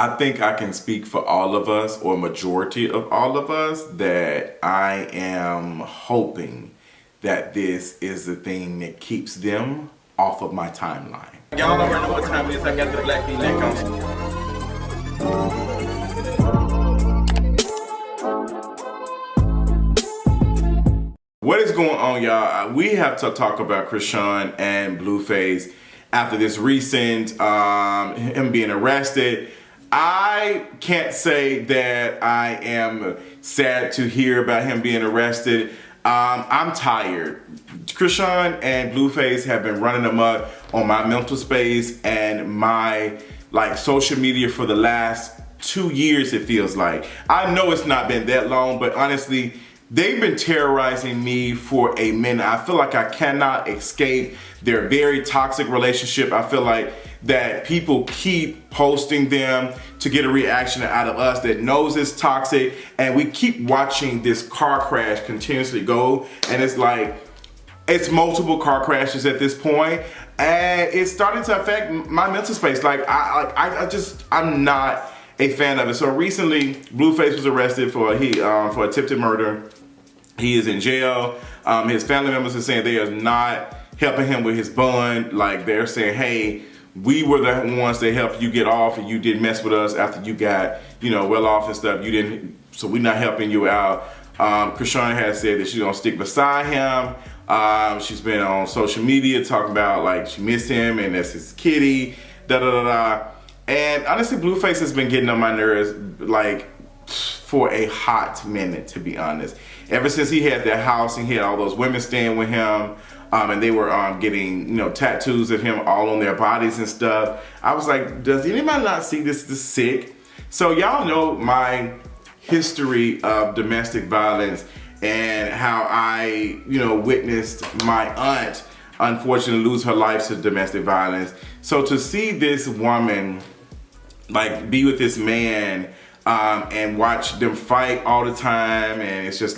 I think I can speak for all of us, or majority of all of us, that I am hoping that this is the thing that keeps them off of my timeline. Y'all already know what time it is. I got the black V-neck on. What is going on, y'all? We have to talk about Chrisean and Blueface after this recent him being arrested. I can't say that I am sad to hear about him being arrested. I'm tired. Chrisean and Blueface have been running amok on my mental space and my social media for the last 2 years, it feels like. I know it's not been that long, but honestly, they've been terrorizing me for a minute. I feel like I cannot escape their very toxic relationship. I feel like that people keep posting them to get a reaction out of us that knows it's toxic, and we keep watching this car crash continuously go, and it's multiple car crashes at this point, and it's starting to affect my mental space. I'm not a fan of it. So recently, Blueface was arrested for attempted murder. He is in jail. His family members are saying they are not helping him with his bond. Like, they're saying, hey, we were the ones that helped you get off, and you didn't mess with us after you got, well off and stuff. You didn't, so we're not helping you out. Chrisean has said that she's gonna stick beside him. She's been on social media talking about she missed him and that's his kitty, da da da da. And honestly, Blueface has been getting on my nerves for a hot minute, to be honest. Ever since he had that house and he had all those women staying with him, and they were getting tattoos of him all on their bodies and stuff. I was like, does anybody not see this sick? So y'all know my history of domestic violence and how I witnessed my aunt unfortunately lose her life to domestic violence. So to see this woman be with this man and watch them fight all the time, and it's just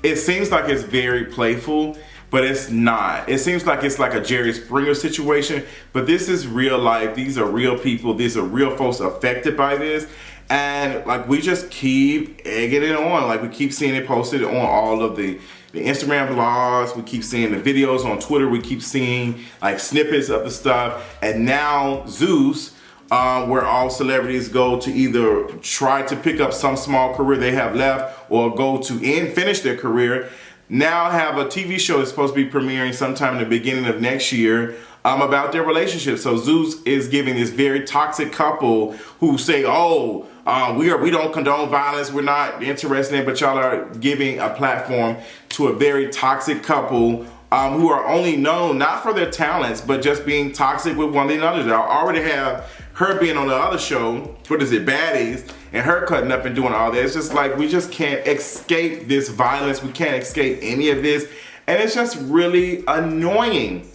it seems like it's very playful, but it's not. It seems like it's like a Jerry Springer situation, but this is real life. These are real people. These are real folks affected by this. And we just keep egging it on. We keep seeing it posted on all of the Instagram blogs. We keep seeing the videos on Twitter. We keep seeing snippets of the stuff. And now Zeus, where all celebrities go to either try to pick up some small career they have left or go to finish their career, now have a TV show that's supposed to be premiering sometime in the beginning of next year about their relationship. So Zeus is giving this very toxic couple who say, we don't condone violence, we're not interested in it, but y'all are giving a platform to a very toxic couple who are only known not for their talents, but just being toxic with one another. They already have her being on the other show, Baddies, and her cutting up and doing all that. It's just we just can't escape this violence. We can't escape any of this. And it's just really annoying.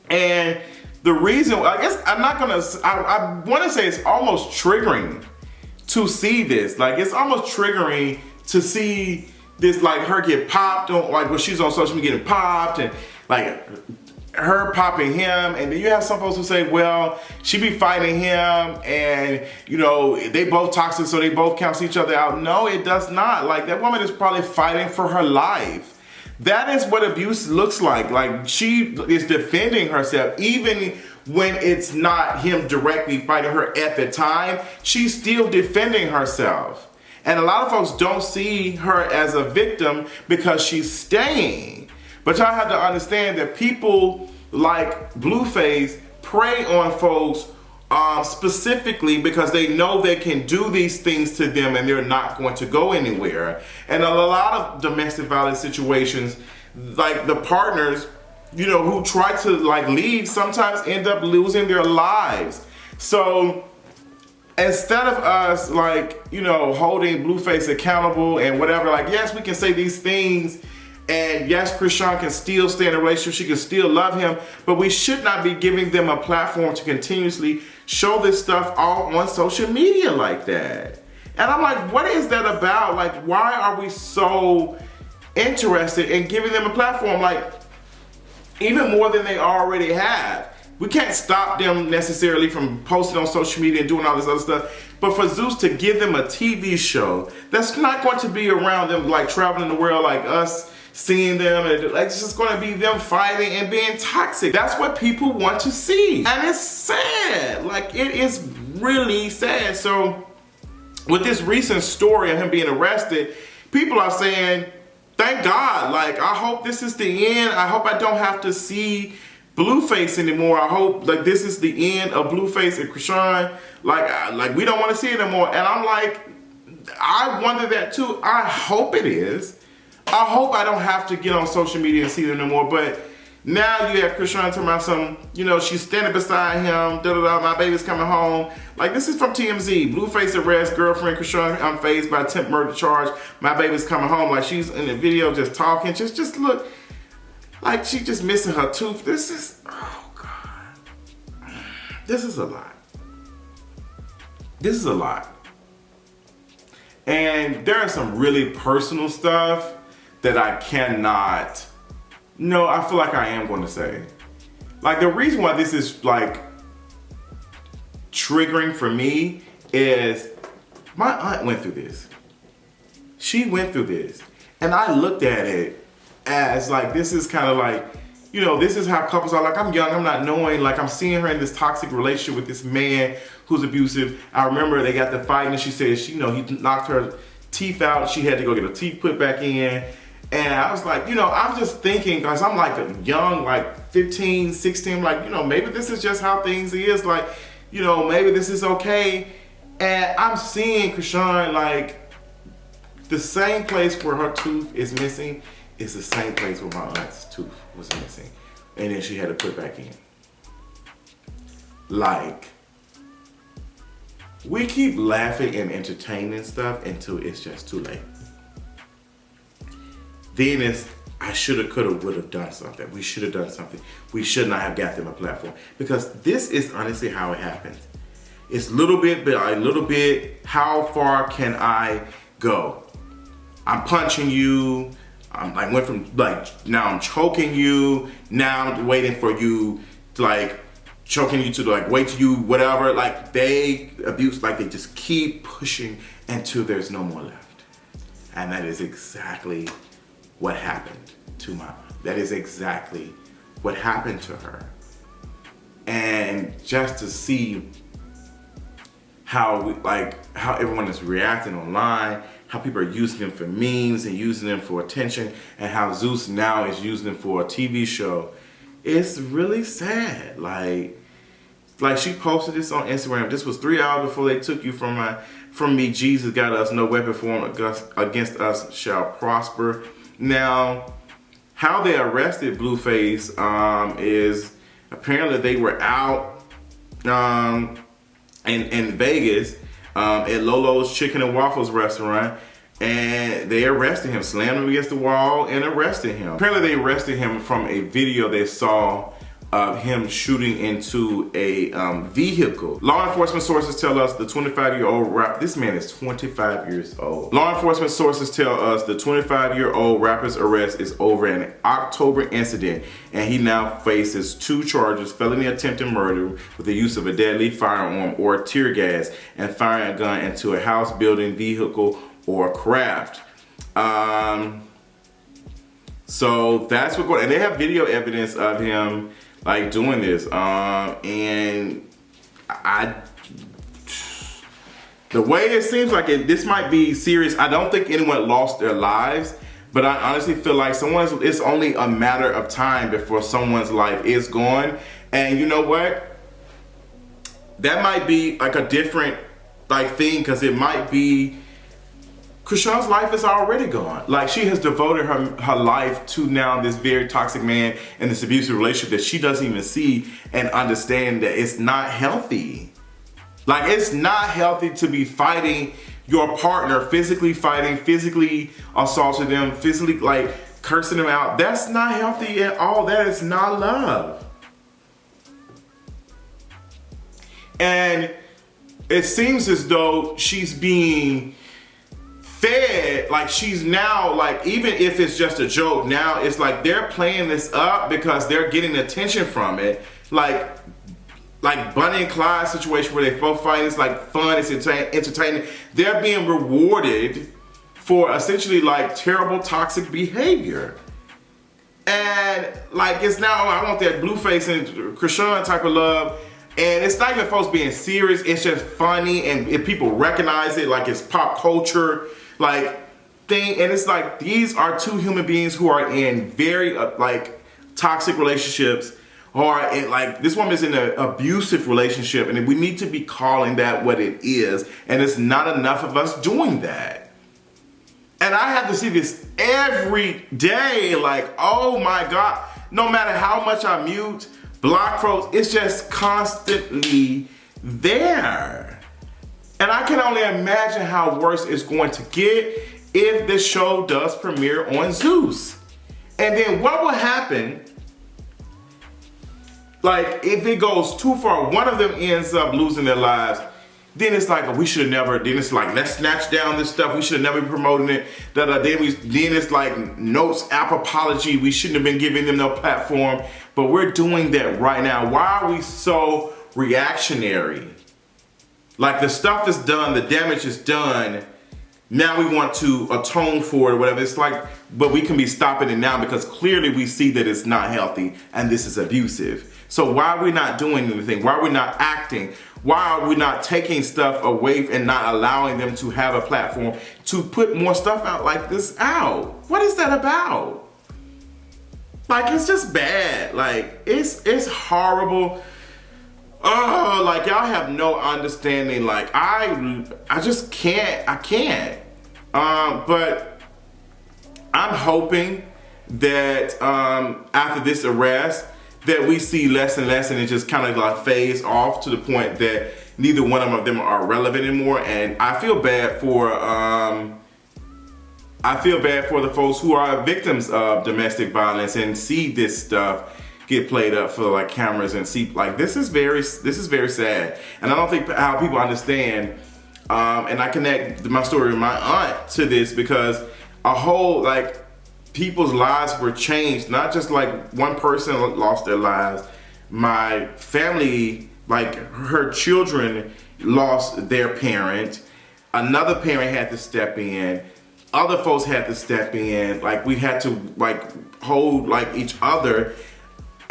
And the reason, I guess I want to say it's almost triggering to see this. It's almost triggering to see this, her get popped on, when she's on social media getting popped, and her popping him, and then you have some folks who say, well, she be fighting him, and they both toxic, so they both cancel each other out. No, it does not. That woman is probably fighting for her life. That is what abuse looks like. She is defending herself, even when it's not him directly fighting her at the time. She's still defending herself. And a lot of folks don't see her as a victim because she's staying. But y'all have to understand that people like Blueface prey on folks specifically because they know they can do these things to them and they're not going to go anywhere. And a lot of domestic violence situations, the partners, who try to lead sometimes end up losing their lives. So instead of us holding Blueface accountable and whatever, yes, we can say these things, and yes, Chrisean can still stay in a relationship, she can still love him, but we should not be giving them a platform to continuously show this stuff all on social media like that. And I'm like, what is that about? Why are we so interested in giving them a platform? Even more than they already have. We can't stop them necessarily from posting on social media and doing all this other stuff. But for Zeus to give them a TV show that's not going to be around them like traveling the world like us, seeing them, and like, it's just going to be them fighting and being toxic. That's what people want to see. And it's sad. Like, it is really sad. So with this recent story of him being arrested, people are saying, thank God. Like, I hope this is the end. I hope I don't have to see Blueface anymore. I hope like this is the end of Blueface and Chrisean. Like we don't want to see it anymore. And I'm like, I wonder that too. I hope it is. I hope I don't have to get on social media and see them anymore. But now you have Chrisean talking about some, you know, she's standing beside him, my baby's coming home. Like, this is from TMZ. Blueface arrest girlfriend Chrisean unfazed by attempt murder charge. My baby's coming home. Like, she's in the video just talking. Just look. Like, she just missing her tooth. This is, oh God. This is a lot. This is a lot. And there are some really personal stuff that I cannot, no, I feel like I am going to say. Like, the reason why this is like triggering for me is my aunt went through this. She went through this. And I looked at it as like, this is kind of like, you know, this is how couples are. Like, I'm young, I'm not knowing, like, I'm seeing her in this toxic relationship with this man who's abusive. I remember they got to fighting and she said, she, you know, he knocked her teeth out. She had to go get her teeth put back in. And I was like, you know, I'm just thinking, guys, I'm like a young, like 15, 16, like, you know, maybe this is just how things is. Like, you know, maybe this is okay. And I'm seeing Chrisean, like, the same place where her tooth is missing is the same place where my aunt's tooth was missing. And then she had to put it back in. Like, we keep laughing and entertaining stuff until it's just too late. Then it's, I shoulda, coulda, woulda done something. We should have done something. We should not have got them a platform. Because this is honestly how it happens. It's little bit by little bit, how far can I go? I'm punching you. I went from like, now I'm choking you. Now I'm waiting for you to like, choking you to like, wait till you, whatever. Like, they abuse, like they just keep pushing until there's no more left. And that is exactly what happened to my aunt. That is exactly what happened to her. And just to see how how everyone is reacting online, how people are using them for memes and using them for attention, and how Zeus now is using them for a TV show. It's really sad. Like she posted this on Instagram. This was 3 hours before they took you from me. Jesus got us. No weapon formed against us shall prosper. Now, how they arrested Blueface is apparently they were out in Vegas at Lolo's Chicken and Waffles restaurant, and they arrested him, slammed him against the wall and arrested him. Apparently they arrested him from a video they saw of him shooting into a vehicle. Law enforcement sources tell us the 25-year-old rapper, this man is 25 years old. Law enforcement sources tell us the 25-year-old rapper's arrest is over an October incident, and he now faces 2 charges: felony attempted murder with the use of a deadly firearm or tear gas, and firing a gun into a house, building, vehicle, or craft. So that's what going, and they have video evidence of him like doing this, and the way it seems like this might be serious. I don't think anyone lost their lives, but I honestly feel like it's only a matter of time before someone's life is gone. And you know what? That might be like a different thing, because it might be Chrisean's life is already gone. Like, she has devoted her life to now this very toxic man and this abusive relationship that she doesn't even see and understand that it's not healthy. Like, it's not healthy to be fighting your partner, physically fighting, physically assaulting them, physically like cursing them out. That's not healthy at all. That is not love. And it seems as though she's being fed, like she's now, like, even if it's just a joke, now it's like they're playing this up because they're getting attention from it. like Bunny and Clyde situation where they both fight. It's like fun, it's entertaining. They're being rewarded for essentially like terrible toxic behavior. And like it's now, I want that Blueface and Chrisean type of love. And it's not even supposed to be serious, it's just funny, and if people recognize it, like it's pop culture, like thing. And it's like, these are two human beings who are in very like toxic relationships, or like this woman is in an abusive relationship, and we need to be calling that what it is. And it's not enough of us doing that. And I have to see this every day, like, oh my God, no matter how much I mute, block folks, it's just constantly there. And I can only imagine how worse it's going to get if this show does premiere on Zeus. And then what will happen, like if it goes too far, one of them ends up losing their lives, then it's like, we should have never, then it's like, let's snatch down this stuff, we should have never been promoting it, then it's like, notes, app apology, we shouldn't have been giving them no platform, but we're doing that right now. Why are we so reactionary? Like the stuff is done, the damage is done, now we want to atone for it or whatever. It's like, but we can be stopping it now because clearly we see that it's not healthy and this is abusive. So why are we not doing anything? Why are we not acting? Why are we not taking stuff away and not allowing them to have a platform to put more stuff out like this out? What is that about? Like, it's just bad. Like, it's horrible. Oh, like y'all have no understanding. Like I just can't, I can't. But I'm hoping that after this arrest, that we see less and less, and it just kind of like fades off to the point that neither one of them are relevant anymore. And I feel bad for the folks who are victims of domestic violence and see this stuff get played up for like cameras and see, like, this is very sad. And I don't think how people understand, and I connect my story with my aunt to this, because a whole, like, people's lives were changed. Not just like one person lost their lives. My family, like her children lost their parent. Another parent had to step in. Other folks had to step in. Like we had to like hold like each other.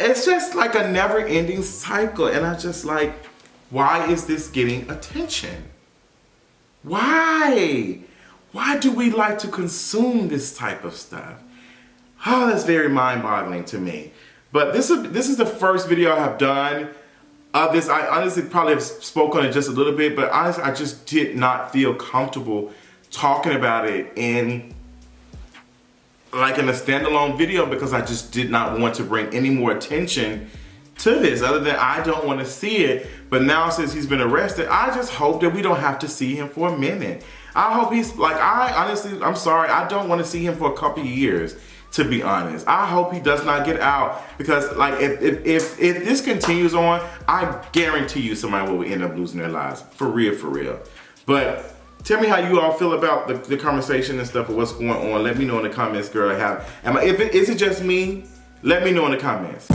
It's just like a never ending cycle. And I just like, why is this getting attention? Why? Why do we like to consume this type of stuff? Oh, that's very mind-boggling to me. But this is the first video I have done of this. I honestly probably have spoken on it just a little bit, but honestly, I just did not feel comfortable talking about it in like in a standalone video, because I just did not want to bring any more attention to this, other than I don't want to see it. But now since he's been arrested, I just hope that we don't have to see him for a minute. I hope he's like, I'm sorry, I don't want to see him for a couple of years, to be honest. I hope he does not get out, because like if this continues on, I guarantee you somebody will end up losing their lives. For real, for real. But tell me how you all feel about the conversation and stuff, or what's going on. Let me know in the comments, girl. Is it just me? Let me know in the comments.